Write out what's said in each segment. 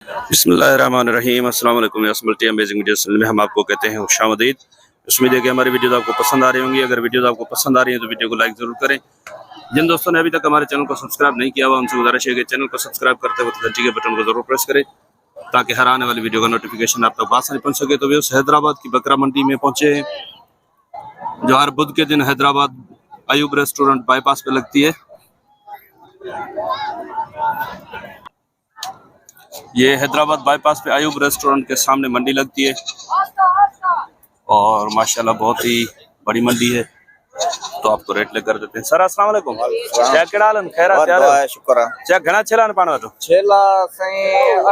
बिस्मिल्लाहिर्रहमानिर्रहीम। अस्सलाम वालेकुम। अमेजिंग वीडियो में हम आपको कहते हैं खुशामदीद। उम्मीद है कि हमारी वीडियोस आपको पसंद आ रही होंगी। अगर वीडियोस आपको पसंद आ रही है तो वीडियो को लाइक जरूर करें। जिन दोस्तों ने अभी तक हमारे चैनल को सब्सक्राइब नहीं किया हुआ उनसे गुजारिश है कि चैनल को सब्सक्राइब करते वक्त घंटी के बटन को जरूर प्रेस करें ताकि हर आने वाली वीडियो का नोटिफिकेशन आप तक आसानी पहुंच सके। तो व्यूअर्स, हैदराबाद की बकरा मंडी में पहुंचे हैं जो हर बुध के दिन हैदराबाद अयूब रेस्टोरेंट बाईपास पे लगती है। ये हैदराबाद बाईपास पे अयूब रेस्टोरेंट के सामने मंडी लगती है और माशाल्लाह बहुत ही बड़ी मंडी है। तो आपको रेट लेकर देते हैं। सर अस्सलाम वालेकुम। क्या केड़ालन खैरा त्यार शुक्र क्या घणा छेलान पाण वटो छेला सही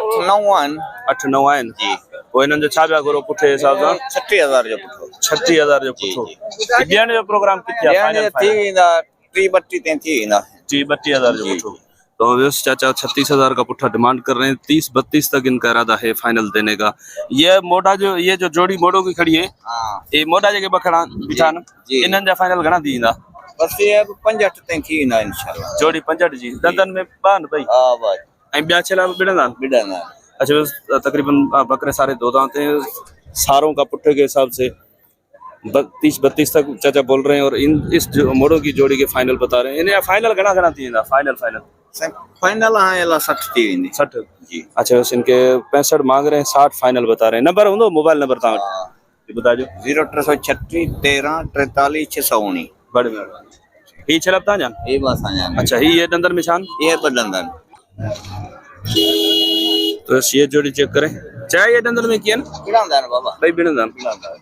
8-9 आहिनि जी। पोइ इन्हनि जो छा पिया घुरो पुठे हिसाब सां 36,000 जो पुठो 36,000 जो पुठो। ॾियण जो प्रोग्राम किथे आहे? फाइनल थी वेंदा 30-32 ते थी वेंदा 30-32,000 जो पुठो। तो व्यूअर्स, चाचा 36,000 का पुट्ठा डिमांड कर रहे हैं। 30-32 तक इनका इरादा है फाइनल देने का। ये मोटा ये जो जोड़ी मोड़ो की खड़ी है, ये मोटा जगह बखड़ा बिठा न इनन जा फाइनल घणा दींदा? बस ये 65 ते थी वेंदा इंशाल्लाह। जोड़ी 65 जी। दंदन में बान भाई हां भाई ऐं ॿिया छेला बिड़ंदा बिड़ना। अच्छा, बस तकरीबन बकरे सारे दो दांत हैं। सारों का पुट्ठे के हिसाब से 30-32 तक चाचा बोल रहे हैं और इस मोड़ों की जोड़ी के फाइनल बता रहे हैं। इन्हें फाइनल घणा थींदा? फाइनल हां 60 थी वेंदी 60 जी। अच्छा, बस इनके 65 मांग रहे हैं, 60 फाइनल बता रहे हैं। नंबर होंदो मोबाइल नंबर ता बता जो 0336 13 43 619। बड़े मेहरबानी। ये छलप ता जान ये बस आ जान। अच्छा, ये दंदन निशान ये तो दंदन। तो ये जोड़ी चेक करें। चाहे ये दंदन में किया ना बिड़ंदा न बाबा भाई बिड़ंदा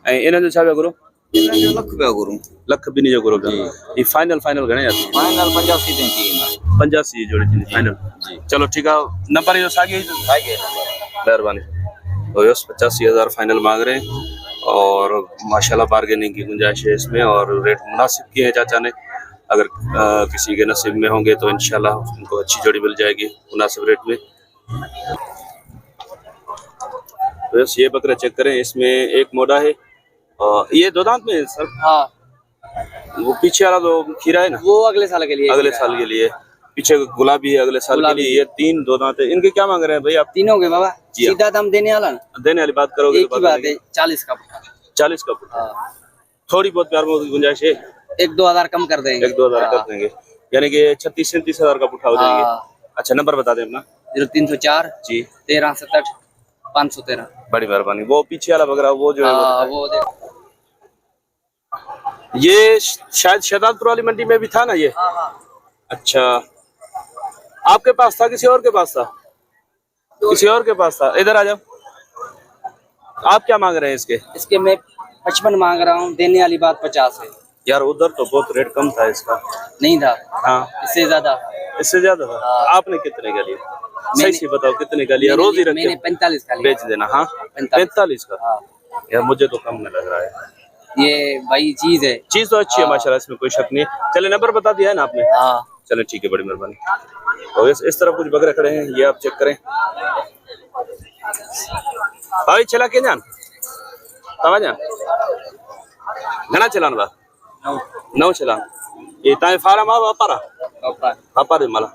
ए इन्हन जो छा करो इन्हन जो लख पे गुरु लख बिनी जो करो ये फाइनल घणे आती? फाइनल 85 ते थी वेंदा 85 जोड़ी थी फाइनल जी। चलो ठीक है, नंबर ये सागे मेहरबानी। तो यस 85,000 फाइनल मांग रहे हैं और माशाल्लाह बार्गेनिंग की गुंजाइश है इसमें और रेट मुनासिब किए हैं चाचा ने। अगर किसी के नसीब में होंगे तो इंशाल्लाह उनको अच्छी जोड़ी मिल जाएगी मुनासिब रेट में। तो यस, ये बकरा चेक करें। इसमें एक मोड़ा है और ये दो दांत में है सर। हां वो पीछे वाला जो खीरा है ना वो अगले साल के लिए पीछे गुलाबी है अगले साल के लिए। ये 3 दो दांत है। इनके क्या मांग रहे हैं भाई आप? तीनों के बाबा सीधा दाम देने वाली बात करोगे एक ही बात है 40 का 40 का पुट्ठा। थोड़ी बहुत प्यार में गुंजाइश है, 1-2 हजार कम कर देंगे। 1-2 हजार कर देंगे, यानी कि 36-37 हजार का पुट्ठा हो जाएंगे। अच्छा, नंबर बता दें अपना। 0304 जी 1367 513। बड़ी मेहरबानी। वो पीछे वाला बकरा वो जो है वो ये शायद शहजादपुर वाली मंडी में भी था ना ये? अच्छा, आपके पास था किसी और के पास था? किसी और के पास था। इधर आ जाओ। आप क्या मांग रहे हैं इसके? मैं 55 मांग रहा हूँ, देने वाली बात 50 है। यार उधर तो बहुत रेट कम था इसका। नहीं था? हाँ, इससे ज्यादा था। आपने कितने का लिया? सही से बताओ कितने का लिया? रोज ही रखते? मैंने 45 का लिया। बेच देना। हाँ 45 का। यार मुझे तो कम में लग रहा है। ये भाई चीज है, चीज तो अच्छी है माशाल्लाह, इसमें कोई शक नहीं है। चले, नंबर बता दिया है ना आपने? चले ठीक है, बड़ी मेहरबानी। और इस तरफ कुछ बकरे खड़े हैं, ये आप चेक करें। भाई चला के जान तवा जान घना चलान बा 9 चलान। ये ताए फार्म आ वापारा मला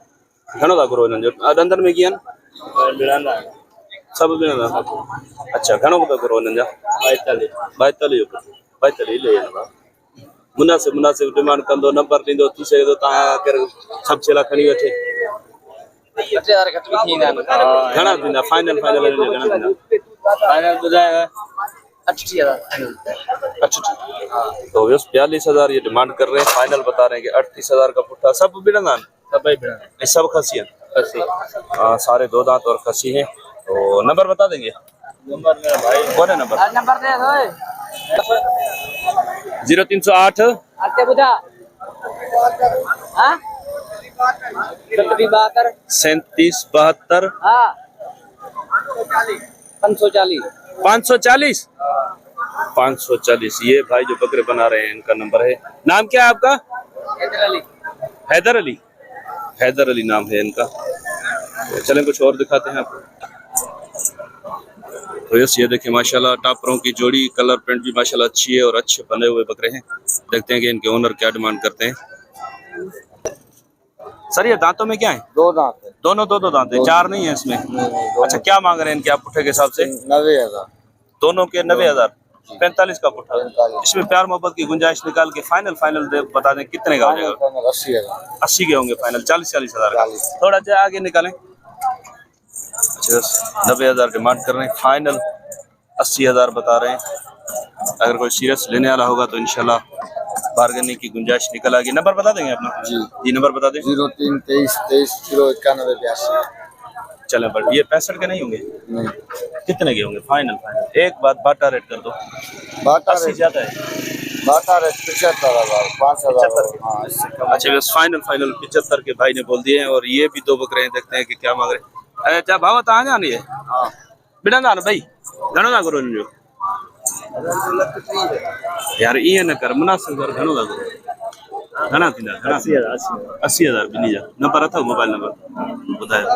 घणो था घुरो इन्हनि जो? दंदन में कीअं बिड़ंदा सब बिड़ंदा। अच्छा, घणो था घुरो इन्हनि जा? 42 ले मुनासिब डिमांड कंदो, नंबर ॾींदो थी सघे थो तव्हां केरु सभु छेला खणी वठे। घणा थींदा फाइनल? घणा थींदा? फाइनल ॿुधायो 38,000। तो 42,000 ये डिमांड कर रहे हैं। फाइनल बता रहे हैं कि 38,000 का पुट्ठा। सब बिड़ंदा सब खसी है? सारे दो दांत और खसी है। तो नंबर बता देंगे? नंबर मेरा भाई कौन है? नंबर दे दो 0308 37 72 540। ये भाई जो बकरे बना रहे हैं इनका नंबर है। नाम क्या है आपका? हैदर अली नाम है इनका। तो चलें कुछ और दिखाते हैं आपको। तो यस, ये देखिए माशाल्लाह टापरों की जोड़ी, कलर प्रिंट भी माशाल्लाह अच्छी है और अच्छे बने हुए बकरे हैं। देखते हैं कि इनके ओनर क्या डिमांड करते हैं। सर ये दांतों में क्या है? 2 दांत है। दोनों दो दांत है, 4 नहीं है इसमें। अच्छा क्या मांग रहे हैं इनके आप पुट्ठे के हिसाब से? 90,000। दोनों के 90,000, 45 का पुट्ठा। इसमें प्यार मोहब्बत की गुंजाइश निकाल के फाइनल बता दें कितने का हो जाएगा? 80,000। 80 के होंगे फाइनल, 40 हजार का। थोड़ा सा आगे निकालें। अच्छा 90,000 डिमांड कर रहे हैं, फाइनल 80,000 बता रहे हैं। अगर कोई सीरियस लेने वाला होगा तो इंशाल्लाह बार्गेनिंग की गुंजाइश निकल आएगी। नंबर बता देंगे अपना? जी नंबर बता दें। 03 23 23 091 82। चले बट ये 65 के नहीं होंगे? नहीं। कितने के होंगे फाइनल? एक बात बाटा रेट कर दो। बाटा 80 ज्यादा है। बाटा रेट 75,000 5,000। हाँ इससे कम। अच्छा बस फाइनल 75 के भाई ने बोल दिए हैं। और ये भी 2 बकरे हैं, देखते हैं कि क्या मांग रहे हैं। अच्छा भाव कहाँ जानी है? हाँ बिना ना भाई घणो ना करो इनजो यार, ये न कर मुनासिब कर, घणो ना करो। घणा थींदा? 80,000 बिनी जा। नंबर अथव मोबाइल नंबर ॿुधायो?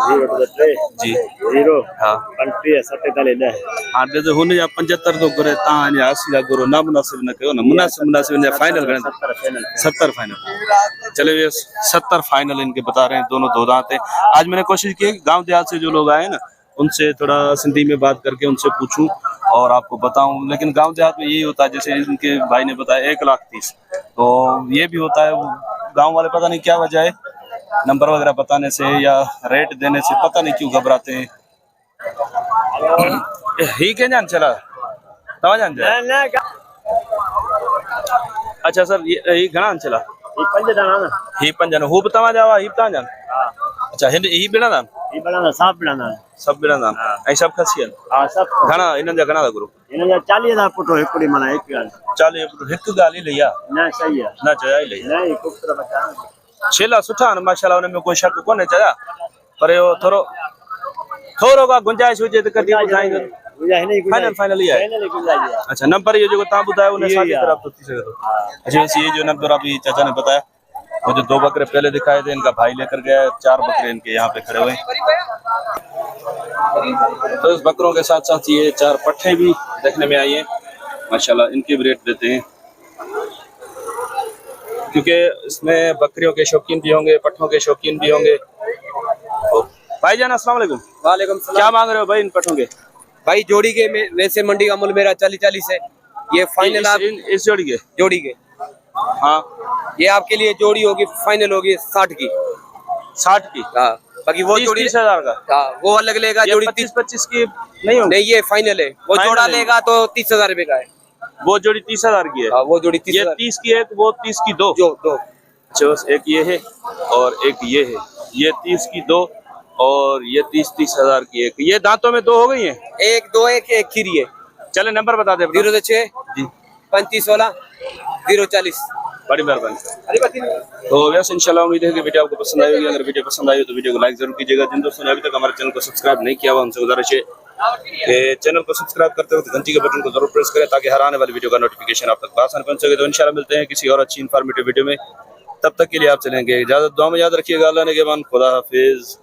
0 जी 0 हाँ 35 47 10। हाँ ॾिसो हुन जा 75 थो घुरे, तव्हां अञा 80 था घुरो। ना मुनासिब न कयो न। मुनासिब इनजा फाइनल घणे? 70 फाइनल। चले भैया 70 फाइनल इनके बता रहे हैं। दोनों दो दांत हैं। आज मैंने कोशिश की गांव देहात से जो लोग आए ना उनसे थोड़ा सिंधी में बात करके उनसे पूछूं और आपको बताऊं। लेकिन गांव देहात में यही होता है, जैसे इनके भाई ने बताया 1,30,000, तो ये भी होता है। गांव वाले पता नहीं क्या वजह है, नंबर वगैरह बताने से या रेट देने से पता नहीं क्यों घबराते हैं। ही के जान चला तवा जान जा। अच्छा सर ये घणा चला? ये 5 दाना ना। ही 5 जन हू तवा जावा ही ता जान। अच्छा ही बिना दान ये बनाना साफ बनाना। सब बिना दान ऐ सब खसियन। हां सब घणा इनन जा घणा गुरु? इन 40,000 पुटो हिकड़ी माना एक गाल। 40 हिक गाली लिया ना सही है ना चया ही लिया। नहीं कुकरा बचा छेला सुठा न माशाल्लाह, उनमें कोई शक कोने चया, पर यो थोरो का गुंजाइश हुजे त कदी ॿुधाईंदो। मुझे नहीं फाइनल ही है। अच्छा नंबर ये जो ता बुधायो उन्हें साथी तरफ तो थी सके तो। अच्छा वैसे ये जो नंबर अभी चाचा ने बताया, वो जो 2 बकरे पहले दिखाए थे इनका भाई लेकर गया है। 4 बकरे इनके यहाँ पे खड़े हुए हैं। तो इस बकरों के साथ साथ ये 4 पट्ठे भी देखने में आई है माशाल्लाह। इनके भी रेट देते हैं क्योंकि इसमें बकरियों के शौकीन भी होंगे, पट्ठों के शौकीन भी होंगे। भाईजान अस्सलाम वालेकुम। वालेकुम सलाम। क्या मांग रहे हो भाई इन पट्ठों के? भाई जोड़ी के वैसे मंडी का मूल्य मेरा 40 है। ये फाइनल आप इस जोड़ी के हाँ ये आपके लिए जोड़ी होगी, फाइनल होगी 60 की। 60 की? हाँ बाकी वो जोड़ी 30,000 का। हाँ वो अलग लेगा। ये जोड़ी 25 की नहीं होगी? नहीं ये फाइनल है। वो फाइनल जोड़ा है। लेगा तो 30,000 रुपए का है। वो जोड़ी 30,000 की है। हाँ वो जोड़ी ये 30,000 30 की है तो वो 30 की 2 जो 2। अच्छा बस एक ये है और एक ये है। ये 30 की 2 और ये 30,000 की एक। ये दांतों में 2 हो गई हैं? 1 2 1 1 खीरी है। चले नंबर बता दे अपना। 06 जी 35 16 040। बड़ी मेहरबानी। तो वैसे इंशाल्लाह उम्मीद है कि वीडियो आपको पसंद आई होगी। अगर वीडियो पसंद आई हो तो वीडियो को लाइक जरूर कीजिएगा। जिन दोस्तों ने अभी तक हमारे चैनल को सब्सक्राइब नहीं किया हुआ उनसे गुजारिश है कि चैनल को सब्सक्राइब करते वक्त घंटी के बटन को जरूर प्रेस करें ताकि हर आने वाली वीडियो का नोटिफिकेशन आप तक आसान पहुंच सके। तो इंशाल्लाह मिलते हैं किसी और अच्छी इन्फॉर्मेटिव वीडियो में। तब तक के लिए आप चलेंगे इजाजत। दुआ में याद रखिएगा। अल्लाह ने के मान खुदा हाफिज।